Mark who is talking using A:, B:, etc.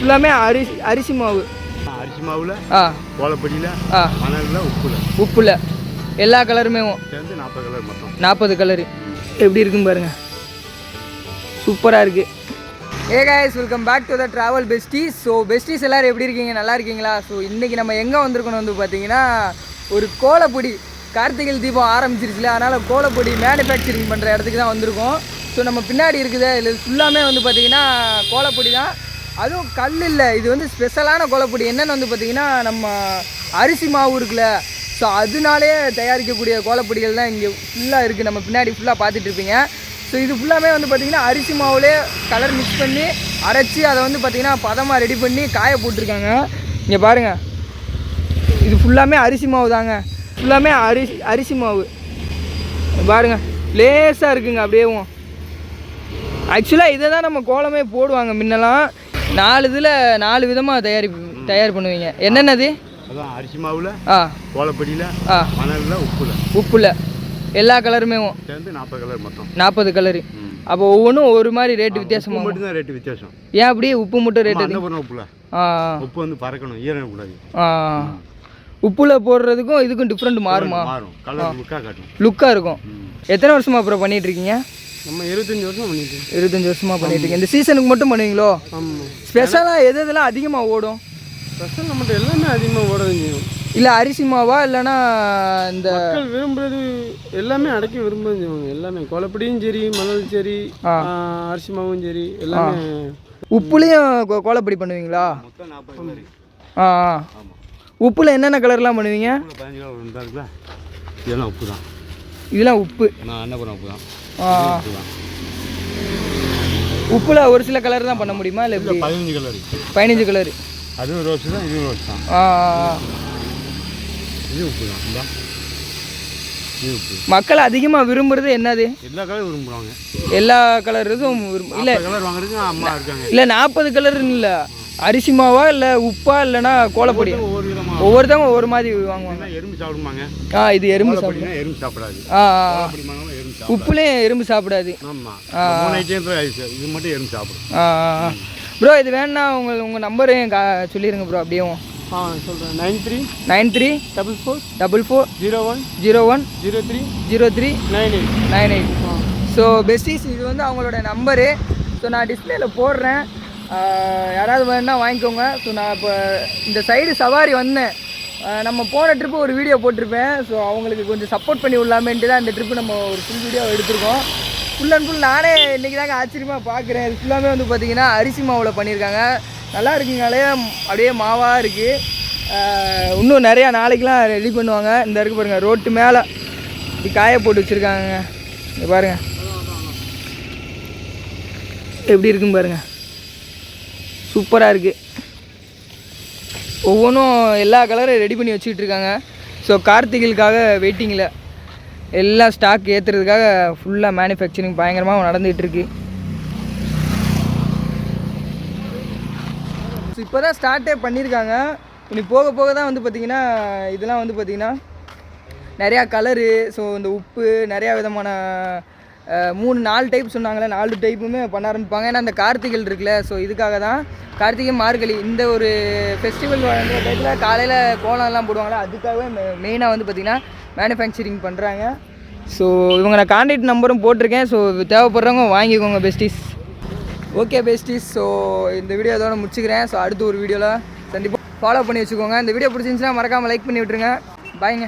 A: ஃபுல்லாமே அரிசி மாவு.
B: அரிசி மாவில் கோலப்பொடியில் மணலில்
A: உப்புல எல்லா கலருமே
B: சேர்ந்து 40 கலர் மொத்தம்.
A: 40 கலரு எப்படி இருக்குன்னு பாருங்கள், சூப்பராக இருக்குது. Hey guys, welcome back to the travel besties. So besties எல்லோரும் எப்படி இருக்கீங்க, நல்லா இருக்கீங்களா? ஸோ இன்றைக்கி நம்ம எங்கே வந்திருக்கணும் வந்து பார்த்தீங்கன்னா, ஒரு கோலப்பொடி கார்த்திகை தீபம் ஆரம்பிச்சிருச்சுல, அதனால் கோலப்பொடி மேனுஃபேக்சரிங் பண்ணுற இடத்துக்கு தான் வந்திருக்கோம். ஸோ நம்ம பின்னாடி இருக்குது இல்லை ஃபுல்லாமே வந்து பார்த்திங்கன்னா கோலப்பொடி தான். அதுவும் கல் இல்லை, இது வந்து ஸ்பெஷலான கோலப்பொடி. என்னென்னு வந்து பார்த்திங்கன்னா, நம்ம அரிசி மாவு இருக்குல்ல, ஸோ அதனாலே தயாரிக்கக்கூடிய கோலப்பொடிகள் தான் இங்கே ஃபுல்லாக இருக்குது. நம்ம பின்னாடி ஃபுல்லாக பார்த்துட்டு இருப்பீங்க. ஸோ இது ஃபுல்லாமே வந்து பார்த்திங்கன்னா அரிசி மாவுலே கலர் மிக்ஸ் பண்ணி அரைச்சி அதை வந்து பார்த்திங்கன்னா பதமாக ரெடி பண்ணி காய போட்டிருக்காங்க. இங்கே பாருங்கள், இது ஃபுல்லாமே அரிசி மாவு தாங்க. ஃபுல்லாமே அரிசி மாவு பாருங்கள், லேஸாக இருக்குங்க அப்படியேவும். ஆக்சுவலாக இதை தான் நம்ம கோலமே போடுவாங்க முன்னெல்லாம். 4 விதமாக தயார் பண்ணுவீங்க. என்னென்னது?
B: அதான் அரிசி மாவில் கோலப்பொடியில் மணலில்
A: உப்புல எல்லா கலருமே
B: சேர்ந்து 40 கலர் மொத்தம்.
A: 40 கலரு. அப்போ ஒவ்வொன்றும் ஒரு மாதிரி ரேட்டு வித்தியாசமாக
B: மட்டும் தான் ரேட்டு வித்தியாசம்.
A: ஏன் அப்படியே உப்பு மட்டும் ரேட்டு?
B: உப்புல உப்பு வந்து பறக்கணும், ஈரக்கூடாது.
A: உப்புல போடுறதுக்கும் இதுக்கும் டிஃப்ரெண்ட் மாறுமா?
B: கலர்
A: லுக்காக இருக்கும். எத்தனை வருஷமா அப்புறம் பண்ணிட்டு இருக்கீங்க?
B: நம்ம 25 வருஷம் பண்ணிட்டு.
A: 25 வருஷமா பண்ணிட்டு இருக்கீங்க. இந்த சீசனுக்கு மட்டும் பண்ணுவீங்களோ? ஸ்பெஷலாக எதெல்லாம் அதிகமாக ஓடும்?
B: ஸ்பெஷல் நம்மகிட்ட எல்லாமே அதிகமாக ஓடுறது.
A: இல்லை அரிசி மாவா இல்லைன்னா இந்த
B: மக்கள் விரும்புறது எல்லாமே அடக்கி விரும்புறது செய்வாங்க. எல்லாமே கோலப்பொடியும் சரி, மணல் சரி, அரிசி மாவும் சரி, எல்லாமே.
A: உப்புலேயும் கோலப்பொடி பண்ணுவீங்களா? உப்புல என்னென்ன கலர்லாம் பண்ணுவீங்க?
B: 15 கலர் இருக்குல்ல, இதெல்லாம் உப்பு தான்.
A: இதெல்லாம் உப்பு.
B: நான் என்ன பண்ண உப்பு தான்.
A: உப்புல ஒரு சில கலர் தான் பண்ண முடியுமா? இல்லை
B: 15 கலர்.
A: 15 கலர்.
B: அதுவும் ரோஸ் தான், இதுவும் ரோஸ் தான். இது உப்பு தான். இது உப்பு. மக்கள்
A: அதிகமாக விரும்புறது என்னது?
B: எல்லா கலரும் விரும்புகிறாங்க.
A: எல்லா கலர் இதுவும் இல்லை
B: கலர் வாங்குறதுக்கு அம்மா இருக்காங்க.
A: இல்லை 40 கலர்னு இல்லை, அரிசி மாவா இல்லை உப்பா இல்லைன்னா கோலப்பொடி ஒவ்வொருத்தவங்க ஒவ்வொரு மாதிரி வாங்குவாங்க.
B: எறும்பு சாப்பிடுவாங்க.
A: இது எறும்பு சாப்பிடுங்க.
B: எறும்பு சாப்பிடாது.
A: உப்புலேயும் எறும்பு சாப்பிடாது.
B: ஆமாம், இது மட்டும் எறும்பு சாப்பிடும்.
A: ப்ரோ இது வேணா உங்கள் நம்பரையும் சொல்லிடுங்க ப்ரோ. அப்படியும்
B: சொல்கிறேன்.
A: 93444401030398. ஸோ பெஸ்டீஸ் இது வந்து அவங்களோட நம்பரு. ஸோ நான் டிஸ்பிளேயில் போடுறேன், யாராவது வேணுன்னா வாங்கிக்கோங்க. ஸோ நான் இப்போ இந்த சைடு சவாரி வந்தேன், நம்ம போன ட்ரிப்பு ஒரு வீடியோ போட்டிருப்பேன். ஸோ அவங்களுக்கு கொஞ்சம் சப்போர்ட் பண்ணி விடலாமேன்ட்டு தான் இந்த ட்ரிப்பு நம்ம ஒரு ஃபுல் வீடியோ எடுத்திருக்கோம். ஃபுல் அண்ட் ஃபுல் நானே இன்றைக்கி தாங்க ஆச்சரியமாக பார்க்குறேன். இது ஃபுல்லாமே வந்து பார்த்திங்கன்னா அரிசி மாவில் பண்ணியிருக்காங்க. நல்லா இருக்குங்களே, அப்படியே மாவாக இருக்குது. இன்னும் நிறையா நாளைக்கெலாம் ரெடி பண்ணுவாங்க. இந்த இருக்கு பாருங்கள், ரோட்டு மேலே இப்படி காய போட்டு வச்சுருக்காங்க. இங்கே பாருங்கள் எப்படி இருக்குன்னு பாருங்கள், சூப்பராக இருக்குது. ஒவ்வொன்றும் எல்லா கலரும் ரெடி பண்ணி வச்சுக்கிட்டு இருக்காங்க. ஸோ கார்த்திகைக்காக வெயிட்டிங்கில் எல்லாம் ஸ்டாக் ஏற்றுறதுக்காக ஃபுல்லாக மேனுஃபேக்சரிங் பயங்கரமாக நடந்துகிட்ருக்கு. ஸோ இப்போ தான் ஸ்டார்ட்டே பண்ணியிருக்காங்க. இனி போக போக தான் வந்து பார்த்திங்கன்னா இதெல்லாம் வந்து பார்த்திங்கன்னா நிறையா கலரு. ஸோ இந்த உப்பு நிறையா விதமான 3-4 டைப் சொன்னாங்களே, 4 டைப்புமே பண்ண ஆரம்பிப்பாங்க. ஏன்னா அந்த கார்த்திகை இருக்குல்ல, ஸோ இதுக்காக தான் கார்த்திகை மார்கழி இந்த ஒரு ஃபெஸ்டிவல் வளர்ந்த டைத்தில் காலையில் கோலம்லாம் போடுவாங்களே, அதுக்காகவே மெயினாக வந்து பார்த்திங்கன்னா மேனுஃபேக்சரிங் பண்ணுறாங்க. ஸோ இவங்க நான் கான்டாக்ட் நம்பரும் போட்டிருக்கேன். ஸோ தேவைப்படுறவங்க வாங்கிக்கோங்க பெஸ்டீஸ். ஓகே பெஸ்டீஸ், ஸோ இந்த வீடியோ அதோட முடிச்சுக்கிறேன். ஸோ அடுத்த ஒரு வீடியோவில் கண்டிப்பாக ஃபாலோ பண்ணி வச்சுக்கோங்க. இந்த வீடியோ பிடிச்சிருந்துச்சுன்னா மறக்காமல் லைக் பண்ணி விட்டுருங்க. பாய்ங்க.